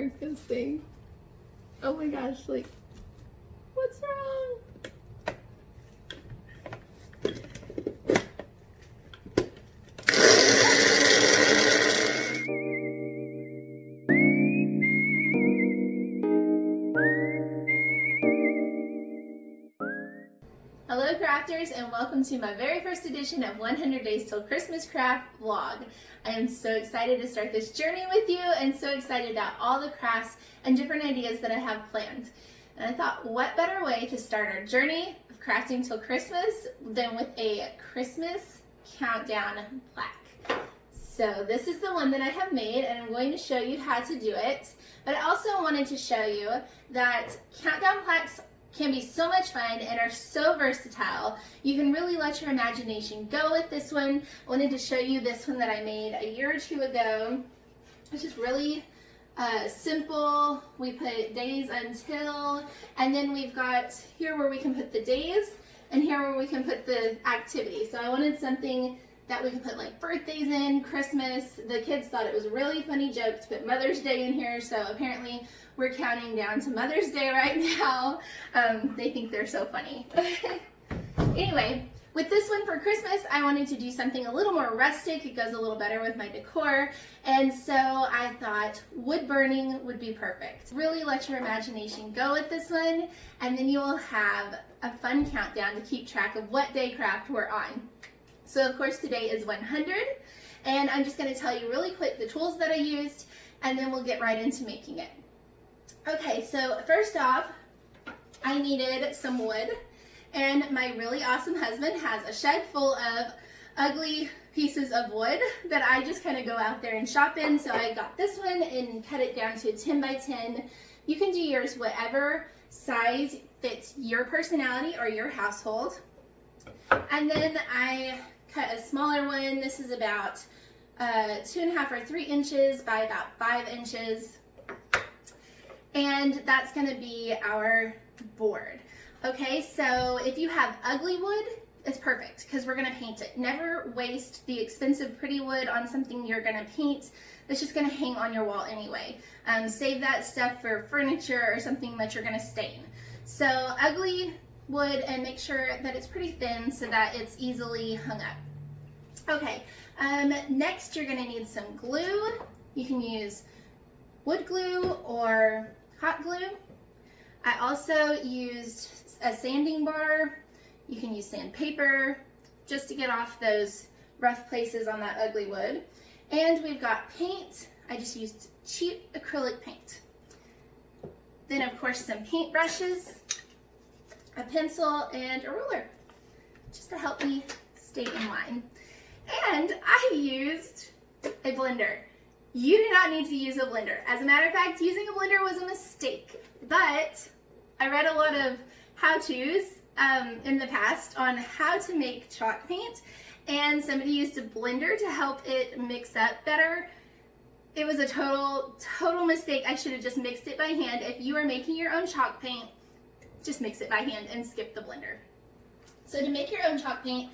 work this thing. Oh my gosh, like, what's wrong? Hello crafters, and welcome to my very first edition of 100 Days Till Christmas Craft vlog. I am so excited to start this journey with you and so excited about all the crafts and different ideas that I have planned. And I thought, what better way to start our journey of crafting till Christmas than with a Christmas countdown plaque. So this is the one that I have made, and I'm going to show you how to do it. But I also wanted to show you that countdown plaques can be so much fun and are so versatile. You can really let your imagination go with this one. I wanted to show you this one that I made a year or two ago, which is really simple. We put days until, and then we've got here where we can put the days and here where we can put the activity. So I wanted something that we could put like birthdays in, Christmas. The kids thought it was a really funny joke to put Mother's Day in here, so apparently we're counting down to Mother's Day right now. They think they're so funny. Anyway, with this one for Christmas, I wanted to do something a little more rustic. It goes a little better with my decor, and so I thought wood burning would be perfect. Really let your imagination go with this one, and then you will have a fun countdown to keep track of what day craft we're on. So of course today is 100, and I'm just going to tell you really quick the tools that I used, and then we'll get right into making it. Okay, so first off, I needed some wood, and my really awesome husband has a shed full of ugly pieces of wood that I just kind of go out there and shop in. So I got this one and cut it down to 10 by 10. You can do yours whatever size fits your personality or your household. And then I cut a smaller one. This is about 2.5 or 3 inches by about 5 inches. And that's going to be our board. Okay, so if you have ugly wood, it's perfect because we're going to paint it. Never waste the expensive pretty wood on something you're going to paint that's just going to hang on your wall anyway. Save that stuff for furniture or something that you're going to stain. So ugly wood, and make sure that it's pretty thin so that it's easily hung up. Okay, next you're going to need some glue. You can use wood glue or hot glue. I also used a sanding bar. You can use sandpaper just to get off those rough places on that ugly wood. And we've got paint. I just used cheap acrylic paint. Then of course some paint brushes, a pencil, and a ruler just to help me stay in line. And I used a blender. You do not need to use a blender. As a matter of fact, using a blender was a mistake, but I read a lot of how-tos in the past on how to make chalk paint, and somebody used a blender to help it mix up better. It was a total mistake. I should have just mixed it by hand. If you are making your own chalk paint, just mix it by hand and skip the blender. So to make your own chalk paint,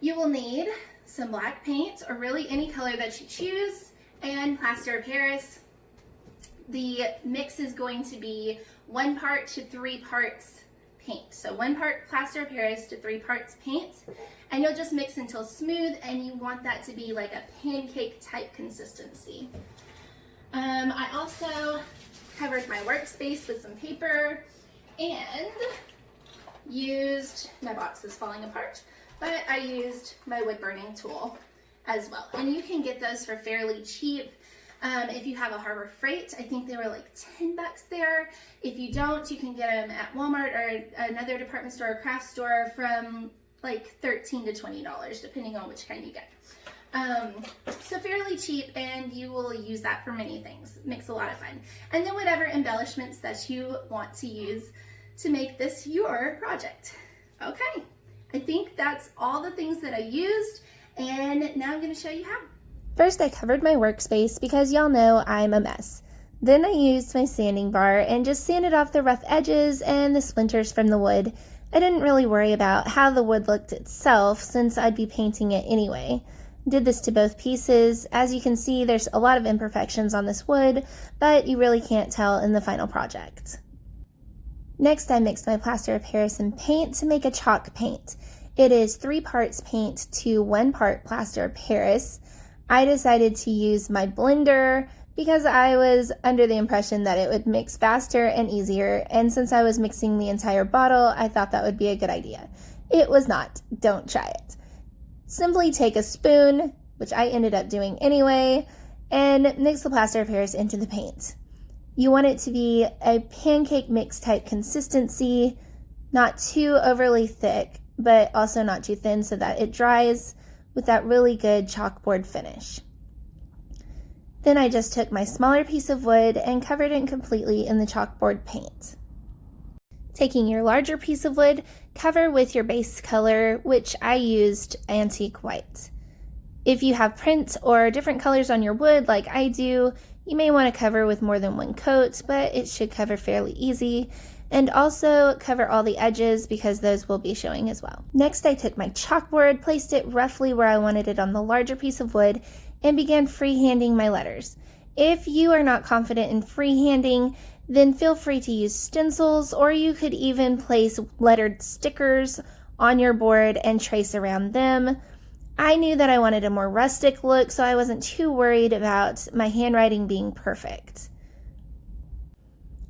you will need some black paint, or really any color that you choose, and plaster of Paris. The mix is going to be 1 part to 3 parts paint. So 1 part plaster of Paris to 3 parts paint, and you'll just mix until smooth, and you want that to be like a pancake type consistency. I also covered my workspace with some paper and used, my box is falling apart, but I used my wood burning tool as well. And you can get those for fairly cheap. If you have a Harbor Freight, I think they were like 10 bucks there. If you don't, you can get them at Walmart or another department store or craft store from like $13 to $20, depending on which kind you get. So fairly cheap, and you will use that for many things. It makes a lot of fun. And then whatever embellishments that you want to use to make this your project. Okay, I think that's all the things that I used, and now I'm going to show you how. First, I covered my workspace because y'all know I'm a mess. Then I used my sanding bar and just sanded off the rough edges and the splinters from the wood. I didn't really worry about how the wood looked itself since I'd be painting it anyway. Did this to both pieces. As you can see, there's a lot of imperfections on this wood, but you really can't tell in the final project. Next, I mixed my plaster of Paris and paint to make a chalk paint. It is 3 parts paint to 1 part plaster of Paris. I decided to use my blender because I was under the impression that it would mix faster and easier, and since I was mixing the entire bottle, I thought that would be a good idea. It was not. Don't try it. Simply take a spoon, which I ended up doing anyway, and mix the plaster of Paris into the paint. You want it to be a pancake mix type consistency, not too overly thick, but also not too thin so that it dries with that really good chalkboard finish. Then I just took my smaller piece of wood and covered it completely in the chalkboard paint. Taking your larger piece of wood, cover with your base color, which I used antique white. If you have print or different colors on your wood like I do, you may want to cover with more than 1 coat, but it should cover fairly easy. And also cover all the edges because those will be showing as well. Next, I took my chalkboard, placed it roughly where I wanted it on the larger piece of wood, and began freehanding my letters. If you are not confident in freehanding, then feel free to use stencils, or you could even place lettered stickers on your board and trace around them. I knew that I wanted a more rustic look, so I wasn't too worried about my handwriting being perfect.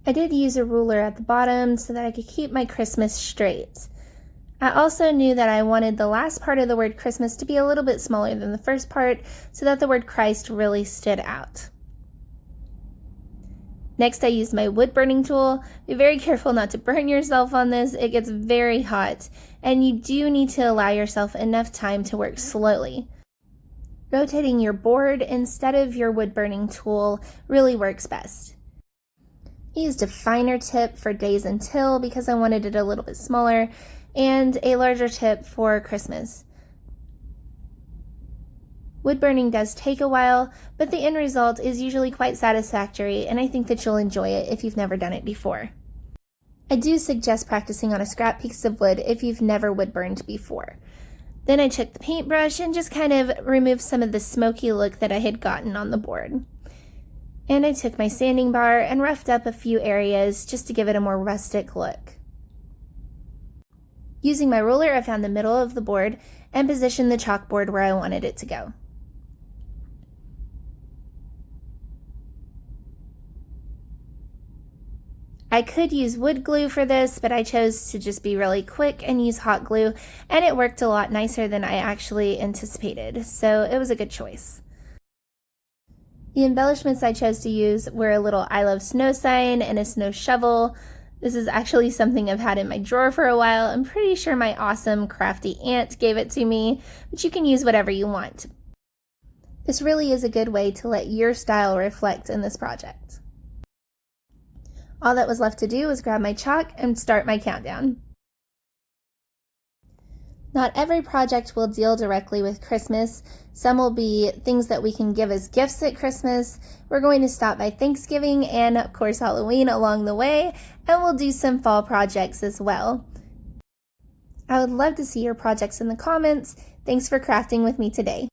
I did use a ruler at the bottom so that I could keep my Christmas straight. I also knew that I wanted the last part of the word Christmas to be a little bit smaller than the first part so that the word Christ really stood out. Next, I used my wood burning tool. Be very careful not to burn yourself on this. It gets very hot, and you do need to allow yourself enough time to work slowly. Rotating your board instead of your wood burning tool really works best. I used a finer tip for days until because I wanted it a little bit smaller, and a larger tip for Christmas. Wood burning does take a while, but the end result is usually quite satisfactory, and I think that you'll enjoy it if you've never done it before. I do suggest practicing on a scrap piece of wood if you've never wood burned before. Then I took the paintbrush and just kind of removed some of the smoky look that I had gotten on the board. And I took my sanding bar and roughed up a few areas just to give it a more rustic look. Using my ruler, I found the middle of the board and positioned the chalkboard where I wanted it to go. I could use wood glue for this, but I chose to just be really quick and use hot glue, and it worked a lot nicer than I actually anticipated, so it was a good choice. The embellishments I chose to use were a little I love snow sign and a snow shovel. This is actually something I've had in my drawer for a while. I'm pretty sure my awesome crafty aunt gave it to me, but you can use whatever you want. This really is a good way to let your style reflect in this project. All that was left to do was grab my chalk and start my countdown. Not every project will deal directly with Christmas. Some will be things that we can give as gifts at Christmas. We're going to stop by Thanksgiving and, of course, Halloween along the way, and we'll do some fall projects as well. I would love to see your projects in the comments. Thanks for crafting with me today.